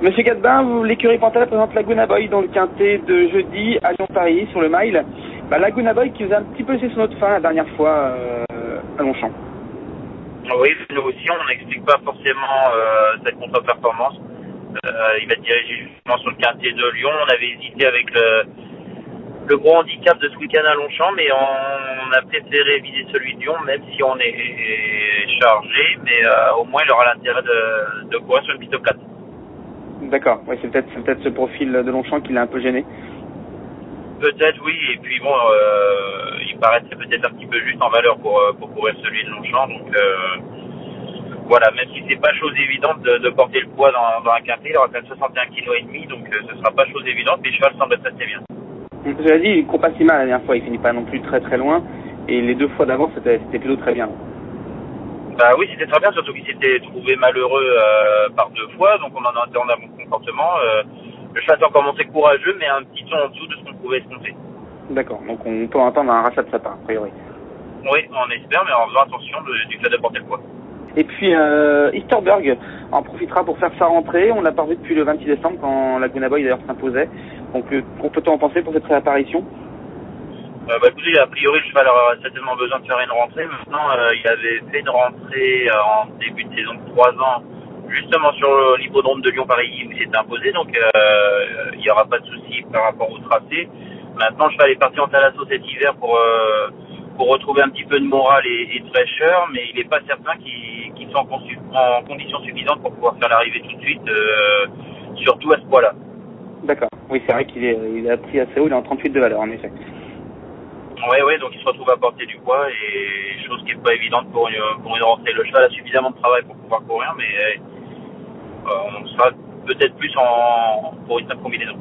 Monsieur Gadebin, l'écurie Pantal présente Laguna Boy dans le quintet de jeudi à Lyon-Paris sur le mile. Laguna Boy qui vous a un petit peu laissé sur notre fin la dernière fois à Longchamp. Oui, nous aussi, on n'explique pas forcément cette contre-performance. Il va diriger justement sur le quintet de Lyon. On avait hésité avec le gros handicap de ce week-end à Longchamp, mais on a préféré viser celui de Lyon, même si on est chargé, mais au moins il aura l'intérêt de courir sur une piste plate. D'accord, ouais, c'est peut-être ce profil de Longchamp qui l'a un peu gêné. Peut-être oui, et puis bon, il paraîtrait peut-être un petit peu juste en valeur pour courir celui de Longchamp, donc voilà, même si c'est pas chose évidente de porter le poids dans un quintet, il aura quand même 61 kg et demi, donc ce sera pas chose évidente, mais le cheval semble être assez bien. Je l'ai dit, il court pas si mal la dernière fois, il finit pas non plus très très loin, et les 2 fois d'avant c'était plutôt très bien. Bah oui, c'était très bien, surtout qu'il s'était trouvé malheureux par 2 fois, donc on en a un bon comportement. Le cheval a encore montré courageux, mais un petit ton en dessous de ce qu'on pouvait escompter. D'accord, donc on peut entendre un rachat de sa part, a priori. Oui, on espère, mais en faisant attention du fait de porter le poids. Et puis Easterberg en profitera pour faire sa rentrée. On l'a pas vu depuis le 26 décembre quand Laguna Boy d'ailleurs s'imposait. Donc qu'on peut-on en penser pour cette réapparition? Écoutez, a priori le cheval aura certainement besoin de faire une rentrée. Maintenant, il avait fait une rentrée en début de saison de 3 ans, justement sur l'hippodrome de Lyon-Paris où il s'est imposé. Donc il n'y aura pas de souci par rapport au tracé. Maintenant, le cheval est parti en Thalasso cet hiver pour retrouver un petit peu de morale et de fraîcheur, mais il n'est pas certain qu'il soit en conditions suffisantes pour pouvoir faire l'arrivée tout de suite, surtout à ce poids-là. D'accord, oui c'est vrai qu'il a pris assez haut, il est en 38 de valeur en effet. Oui, donc il se retrouve à porter du poids, et chose qui n'est pas évidente pour une rentrée. Le cheval a suffisamment de travail pour pouvoir courir, mais on sera peut-être plus pour une simple combinaison.